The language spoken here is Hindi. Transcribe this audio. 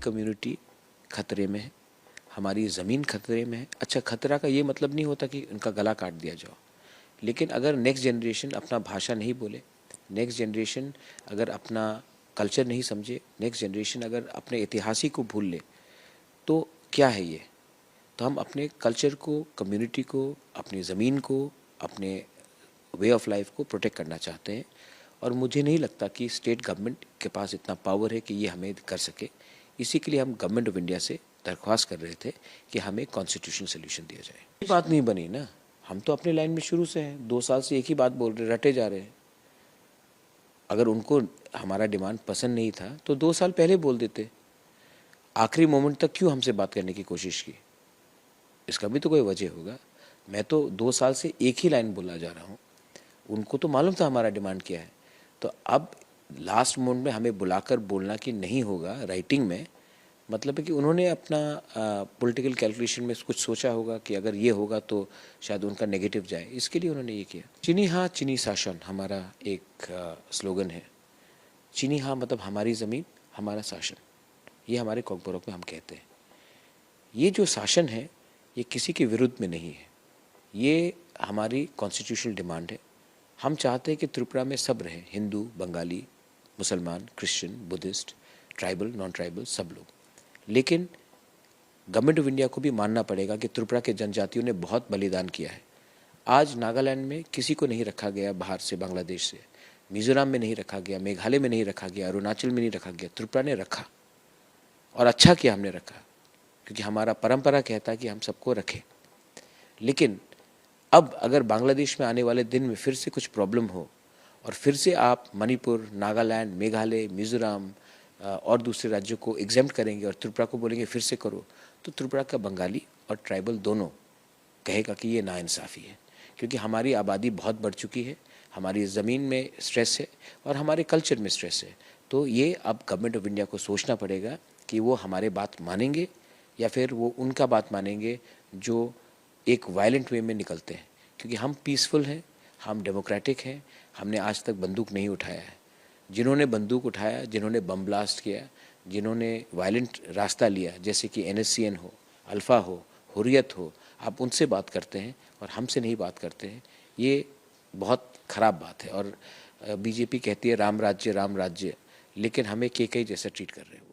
कम्युनिटी खतरे में है, हमारी ज़मीन खतरे में है। अच्छा, खतरा का ये मतलब नहीं होता कि उनका गला काट दिया जाओ, लेकिन अगर नेक्स्ट जनरेशन अपना भाषा नहीं बोले, नेक्स्ट जनरेशन अगर अपना कल्चर नहीं समझे, नेक्स्ट जनरेशन अगर अपने इतिहास को भूल ले, तो क्या है ये? तो हम अपने कल्चर को, कम्युनिटी को, अपनी ज़मीन को, अपने वे ऑफ लाइफ को प्रोटेक्ट करना चाहते हैं। और मुझे नहीं लगता कि स्टेट गवर्नमेंट के पास इतना पावर है कि ये हमें कर सके। इसी के लिए हम गवर्नमेंट ऑफ इंडिया से दरख्वास्त कर रहे थे कि हमें कॉन्स्टिट्यूशनल सोल्यूशन दिया जाए। ये बात नहीं बनी ना, हम तो अपने लाइन में शुरू से हैं, 2 साल से एक ही बात बोल रहे, रटे जा रहे हैं। अगर उनको हमारा डिमांड पसंद नहीं था तो 2 साल पहले बोल देते। आखिरी मोमेंट तक क्यों हमसे बात करने की कोशिश की? इसका भी तो कोई वजह होगा। मैं तो 2 साल से एक ही लाइन बोला जा रहा हूँ, उनको तो मालूम था हमारा डिमांड क्या है। तो अब लास्ट मोमेंट में हमें बुलाकर बोलना कि नहीं होगा राइटिंग में, मतलब है कि उन्होंने अपना पॉलिटिकल कैलकुलेशन में कुछ सोचा होगा कि अगर ये होगा तो शायद उनका नेगेटिव जाए, इसके लिए उन्होंने ये किया। चीनी हाँ चीनी शासन हमारा एक स्लोगन है। चीनी हाँ मतलब हमारी ज़मीन हमारा शासन, ये हमारे कॉकबोरोक में हम कहते हैं। ये जो शासन है ये किसी के विरुद्ध में नहीं है, ये हमारी कॉन्स्टिट्यूशनल डिमांड है। हम चाहते हैं कि त्रिपुरा में सब रहें, हिंदू, बंगाली, मुसलमान, Christian, Buddhist, tribal, non tribal, सब लोग। लेकिन गवर्नमेंट ऑफ इंडिया को भी मानना पड़ेगा कि त्रिपुरा के जनजातियों ने बहुत बलिदान किया है। आज नागालैंड में किसी को नहीं रखा गया बाहर से, बांग्लादेश से, मिजोरम में नहीं रखा गया, मेघालय में नहीं रखा गया, अरुणाचल में नहीं रखा गया, त्रिपुरा ने रखा। और अच्छा किया हमने रखा, क्योंकि हमारा परंपरा कहता है कि हम सबको रखें। लेकिन अब अगर बांग्लादेश में आने वाले दिन में फिर से कुछ प्रॉब्लम हो और फिर से आप मणिपुर, नागालैंड, मेघालय, मिजोरम और दूसरे राज्यों को एग्जेम्प्ट करेंगे और त्रिपुरा को बोलेंगे फिर से करो, तो त्रिपुरा का बंगाली और ट्राइबल दोनों कहेगा कि ये नाइंसाफ़ी है। क्योंकि हमारी आबादी बहुत बढ़ चुकी है, हमारी ज़मीन में स्ट्रेस है और हमारे कल्चर में स्ट्रेस है। तो ये अब गवर्नमेंट ऑफ इंडिया को सोचना पड़ेगा कि वो हमारे बात मानेंगे या फिर वो उनका बात मानेंगे जो एक वायलेंट वे में निकलते हैं। क्योंकि हम पीसफुल हैं, हम डेमोक्रेटिक हैं, हमने आज तक बंदूक नहीं उठाया है। जिन्होंने बंदूक उठाया, जिन्होंने बम ब्लास्ट किया, जिन्होंने वायलेंट रास्ता लिया, जैसे कि NSCN हो, अल्फ़ा हो, हुर्रियत हो, आप उनसे बात करते हैं और हमसे नहीं बात करते हैं, ये बहुत ख़राब बात है। और बीजेपी कहती है राम राज्य, लेकिन हमें केकई जैसा ट्रीट कर रहे हैं।